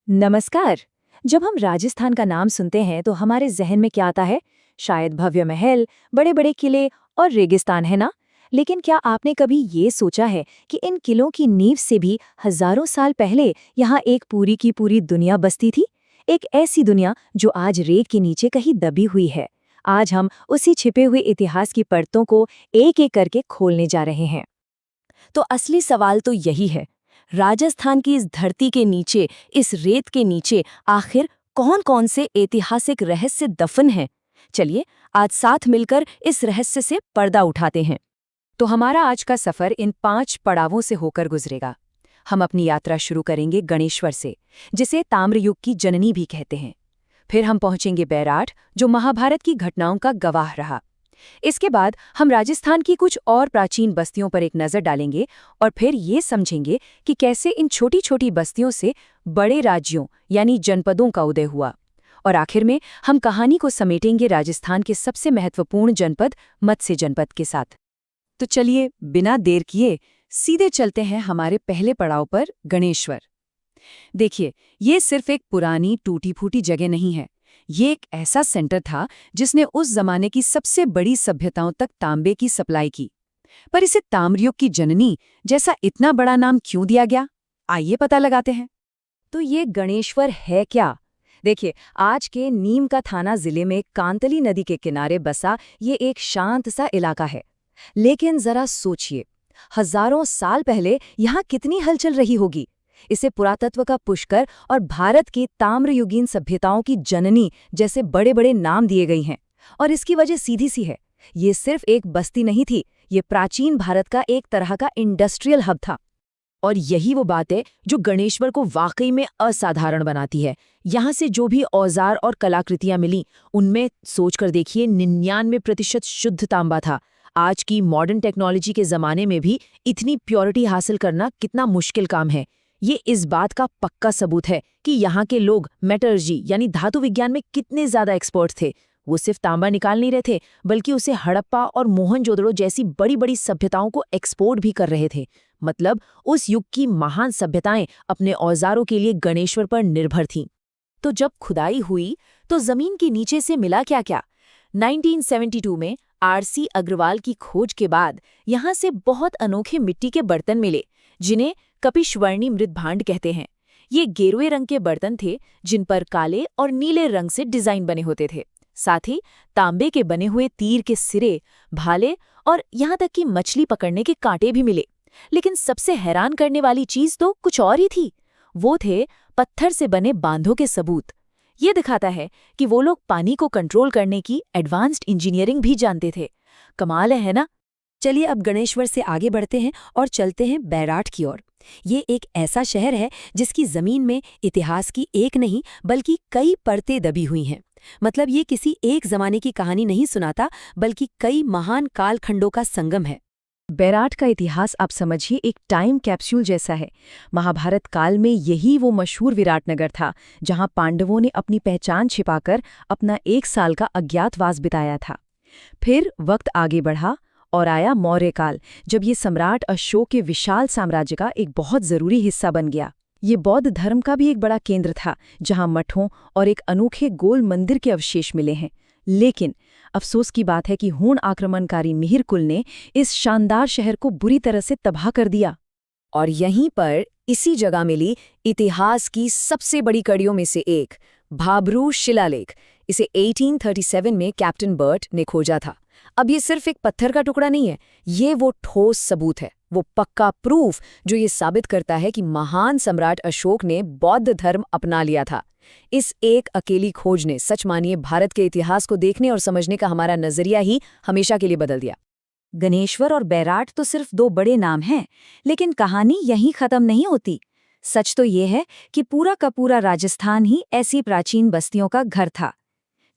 नमस्कार। जब हम राजस्थान का नाम सुनते हैं तो हमारे जहन में क्या आता है? शायद भव्य महल, बड़े बड़े किले और रेगिस्तान, है ना? लेकिन क्या आपने कभी ये सोचा है कि इन किलों की नींव से भी हजारों साल पहले यहाँ एक पूरी की पूरी दुनिया बसती थी? एक ऐसी दुनिया जो आज रेत के नीचे कहीं दबी हुई है। आज हम उसी छिपे हुए इतिहास की परतों को एक एक करके खोलने जा रहे हैं। तो असली सवाल तो यही है, राजस्थान की इस धरती के नीचे, इस रेत के नीचे आखिर कौन कौन से ऐतिहासिक रहस्य दफन हैं? चलिए आज साथ मिलकर इस रहस्य से पर्दा उठाते हैं। तो हमारा आज का सफर इन 5 पड़ावों से होकर गुजरेगा। हम अपनी यात्रा शुरू करेंगे गणेश्वर से, जिसे ताम्रयुग की जननी भी कहते हैं। फिर हम पहुंचेंगे बैराठ, जो महाभारत की घटनाओं का गवाह रहा। इसके बाद हम राजस्थान की कुछ और प्राचीन बस्तियों पर एक नज़र डालेंगे और फिर ये समझेंगे कि कैसे इन छोटी छोटी बस्तियों से बड़े राज्यों यानी जनपदों का उदय हुआ। और आखिर में हम कहानी को समेटेंगे राजस्थान के सबसे महत्वपूर्ण जनपद मत्स्य जनपद के साथ। तो चलिए बिना देर किए सीधे चलते हैं हमारे पहले पड़ाव पर, गणेश्वर। देखिए, ये सिर्फ एक पुरानी टूटी फूटी जगह नहीं है। ये एक ऐसा सेंटर था जिसने उस जमाने की सबसे बड़ी सभ्यताओं तक तांबे की सप्लाई की। पर इसे ताम्रयुग की जननी जैसा इतना बड़ा नाम क्यों दिया गया? आइए पता लगाते हैं। तो ये गणेश्वर है क्या? देखिए, आज के नीम का थाना जिले में कांतली नदी के किनारे बसा ये एक शांत सा इलाका है। लेकिन जरा सोचिए, हजारों साल पहले यहाँ कितनी हलचल रही होगी। इसे पुरातत्व का पुष्कर और भारत की ताम्रयुगीन सभ्यताओं की जननी जैसे बड़े बड़े नाम दिए गए हैं। और इसकी वजह सीधी सी है, ये सिर्फ एक बस्ती नहीं थी, ये प्राचीन भारत का एक तरह का इंडस्ट्रियल हब था। और यही वो बात है जो गणेश्वर को वाकई में असाधारण बनाती है। यहाँ से जो भी औजार और कलाकृतियां मिली, उनमें सोचकर देखिए 99% शुद्ध तांबा था। आज की मॉडर्न टेक्नोलॉजी के जमाने में भी इतनी प्योरिटी हासिल करना कितना मुश्किल काम है। ये इस बात का पक्का सबूत है कि यहाँ के लोग मेटलर्जी यानी धातु विज्ञान में कितने ज्यादा एक्सपर्ट थे। वो सिर्फ तांबा निकाल नहीं रहे थे, बल्कि उसे हड़प्पा और मोहनजोदड़ो जैसी बड़ी बड़ी सभ्यताओं को एक्सपोर्ट भी कर रहे थे। मतलब उस युग की महान सभ्यताएं अपने औजारों के लिए गणेश्वर पर निर्भर थीं। तो जब खुदाई हुई तो जमीन के नीचे से मिला क्या क्या? 1972 में आरसी अग्रवाल की खोज के बाद यहाँ से बहुत अनोखे मिट्टी के बर्तन मिले, जिन्हें कपिश्वर्णी मृदभांड कहते हैं। ये गेरुए रंग के बर्तन थे जिन पर काले और नीले रंग से डिजाइन बने होते थे। साथ ही तांबे के बने हुए तीर के सिरे, भाले और यहाँ तक कि मछली पकड़ने के कांटे भी मिले। लेकिन सबसे हैरान करने वाली चीज तो कुछ और ही थी। वो थे पत्थर से बने बांधों के सबूत। ये दिखाता है कि वो लोग पानी को कंट्रोल करने की एडवांस्ड इंजीनियरिंग भी जानते थे। कमाल है ना? चलिए अब गणेश्वर से आगे बढ़ते हैं और चलते हैं बैराठ की ओर। ये एक ऐसा शहर है जिसकी जमीन में इतिहास की एक नहीं बल्कि कई परतें दबी हुई हैं। मतलब ये किसी एक जमाने की कहानी नहीं सुनाता, बल्कि कई महान कालखंडों का संगम है। बैराठ का इतिहास आप समझिए एक टाइम कैप्सूल जैसा है। महाभारत काल में यही वो मशहूर विराटनगर था जहां पांडवों ने अपनी पहचान छिपाकर अपना 1 साल का अज्ञातवास बिताया था। फिर वक्त आगे बढ़ा और आया मौर्य काल, जब ये सम्राट अशोक के विशाल साम्राज्य का एक बहुत जरूरी हिस्सा बन गया। ये बौद्ध धर्म का भी एक बड़ा केंद्र था, जहां मठों और एक अनोखे गोल मंदिर के अवशेष मिले हैं। लेकिन अफसोस की बात है कि हूण आक्रमणकारी मिहिरकुल ने इस शानदार शहर को बुरी तरह से तबाह कर दिया। और यहीं पर इसी जगह मिली इतिहास की सबसे बड़ी कड़ियों में से एक, भाबरू शिलालेख। इसे 1837 में कैप्टन बर्ट ने खोजा था। अब ये सिर्फ एक पत्थर का टुकड़ा नहीं है, ये वो ठोस सबूत है, वो पक्का प्रूफ जो ये साबित करता है कि महान सम्राट अशोक ने बौद्ध धर्म अपना लिया था। इस एक अकेली खोज ने, सच मानिए, भारत के इतिहास को देखने और समझने का हमारा नजरिया ही हमेशा के लिए बदल दिया। गणेश्वर और बैराठ तो सिर्फ 2 बड़े नाम हैं, लेकिन कहानी यहीं खत्म नहीं होती। सच तो ये है कि पूरा का पूरा राजस्थान ही ऐसी प्राचीन बस्तियों का घर था।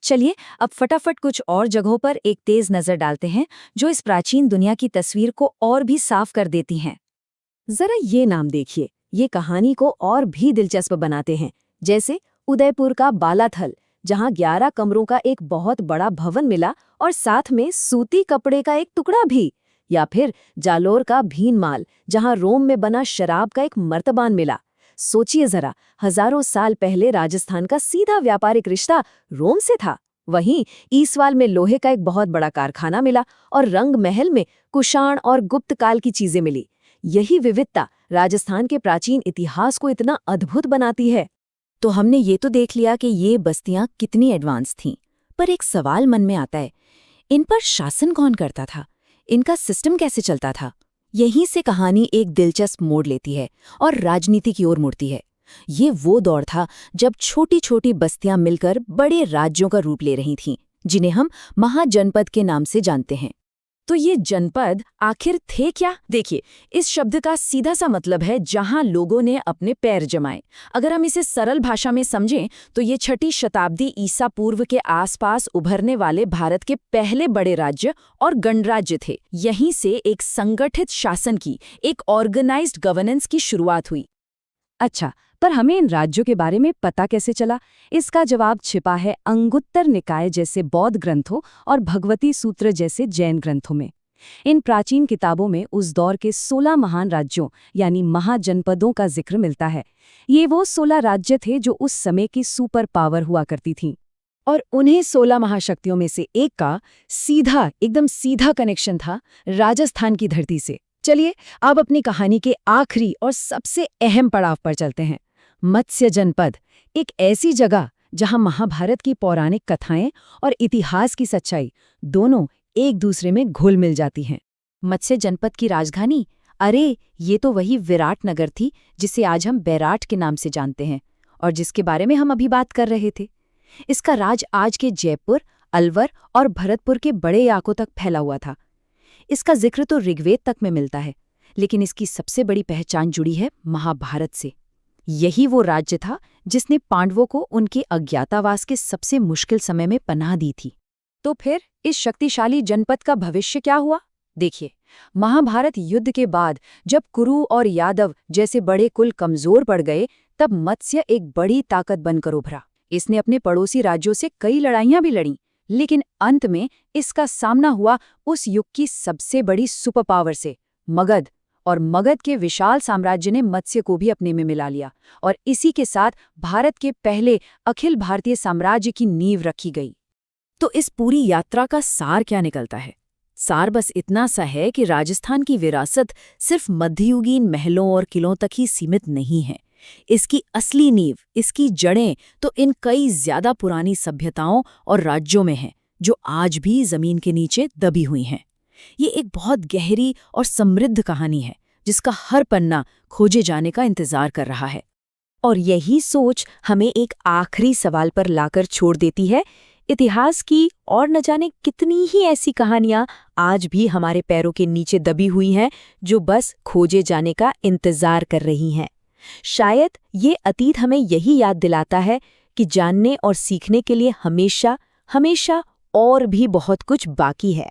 चलिए अब फटाफट कुछ और जगहों पर एक तेज नजर डालते हैं जो इस प्राचीन दुनिया की तस्वीर को और भी साफ कर देती हैं। जरा ये नाम देखिए, ये कहानी को और भी दिलचस्प बनाते हैं। जैसे उदयपुर का बालाथल, जहां 11 कमरों का एक बहुत बड़ा भवन मिला और साथ में सूती कपड़े का एक टुकड़ा भी। या फिर जालोर का भीनमाल, जहां रोम में बना शराब का एक मर्तबान मिला। सोचिए जरा, हजारों साल पहले राजस्थान का सीधा व्यापारिक रिश्ता रोम से था। वहीं ईसवाल में लोहे का एक बहुत बड़ा कारखाना मिला और रंग महल में कुषाण और गुप्त काल की चीजें मिली। यही विविधता राजस्थान के प्राचीन इतिहास को इतना अद्भुत बनाती है। तो हमने ये तो देख लिया कि ये बस्तियां कितनी एडवांस थीं, पर एक सवाल मन में आता है, इन पर शासन कौन करता था? इनका सिस्टम कैसे चलता था? यहीं से कहानी एक दिलचस्प मोड़ लेती है और राजनीति की ओर मुड़ती है। ये वो दौर था जब छोटी छोटी बस्तियां मिलकर बड़े राज्यों का रूप ले रही थीं, जिन्हें हम महाजनपद के नाम से जानते हैं। तो ये जनपद आखिर थे क्या? देखिए, इस शब्द का सीधा सा मतलब है जहां लोगों ने अपने पैर जमाए। अगर हम इसे सरल भाषा में समझें तो ये 6ठी शताब्दी ईसा पूर्व के आसपास उभरने वाले भारत के पहले बड़े राज्य और गणराज्य थे। यहीं से एक संगठित शासन की, एक ऑर्गेनाइज्ड गवर्नेंस की शुरुआत हुई। अच्छा, पर हमें इन राज्यों के बारे में पता कैसे चला? इसका जवाब छिपा है अंगुत्तर निकाय जैसे बौद्ध ग्रंथों और भगवती सूत्र जैसे जैन ग्रंथों में। इन प्राचीन किताबों में उस दौर के 16 महान राज्यों यानी महाजनपदों का जिक्र मिलता है। ये वो 16 राज्य थे जो उस समय की सुपर पावर हुआ करती थीं। और उन्हें 16 महाशक्तियों में से एक का एकदम सीधा कनेक्शन था राजस्थान की धरती से। चलिए अब अपनी कहानी के आखिरी और सबसे अहम पड़ाव पर चलते हैं। मत्स्य जनपद, एक ऐसी जगह जहां महाभारत की पौराणिक कथाएं और इतिहास की सच्चाई दोनों एक दूसरे में घुल मिल जाती हैं। मत्स्य जनपद की राजधानी, अरे ये तो वही विराट नगर थी जिसे आज हम बैराट के नाम से जानते हैं और जिसके बारे में हम अभी बात कर रहे थे। इसका राज आज के जयपुर, अलवर और भरतपुर के बड़े इलाकों तक फैला हुआ था। इसका जिक्र तो ऋग्वेद तक में मिलता है, लेकिन इसकी सबसे बड़ी पहचान जुड़ी है महाभारत से। यही वो राज्य था जिसने पांडवों को उनके अज्ञातवास के सबसे मुश्किल समय में पनाह दी थी। तो फिर इस शक्तिशाली जनपद का भविष्य क्या हुआ? देखिए, महाभारत युद्ध के बाद जब कुरु और यादव जैसे बड़े कुल कमजोर पड़ गए, तब मत्स्य एक बड़ी ताकत बनकर उभरा। इसने अपने पड़ोसी राज्यों से कई लड़ाइयां भी लड़ीं, लेकिन अंत में इसका सामना हुआ उस युग की सबसे बड़ी सुपर पावर से, मगध। और मगध के विशाल साम्राज्य ने मत्स्य को भी अपने में मिला लिया और इसी के साथ भारत के पहले अखिल भारतीय साम्राज्य की नींव रखी गई। तो इस पूरी यात्रा का सार क्या निकलता है? सार बस इतना सा है कि राजस्थान की विरासत सिर्फ मध्ययुगीन महलों और किलों तक ही सीमित नहीं है। इसकी असली नींव, इसकी जड़ें तो इन कई ज्यादा पुरानी सभ्यताओं और राज्यों में हैं, जो आज भी जमीन के नीचे दबी हुई हैं। ये एक बहुत गहरी और समृद्ध कहानी है, जिसका हर पन्ना खोजे जाने का इंतजार कर रहा है। और यही सोच हमें एक आखिरी सवाल पर लाकर छोड़ देती है। इतिहास की और न जाने कितनी ही ऐसी कहानियां आज भी हमारे पैरों के नीचे दबी हुई हैं, जो बस खोजे जाने का इंतजार कर रही हैं। शायद ये अतीत हमें यही याद दिलाता है कि जानने और सीखने के लिए हमेशा और भी बहुत कुछ बाकी है।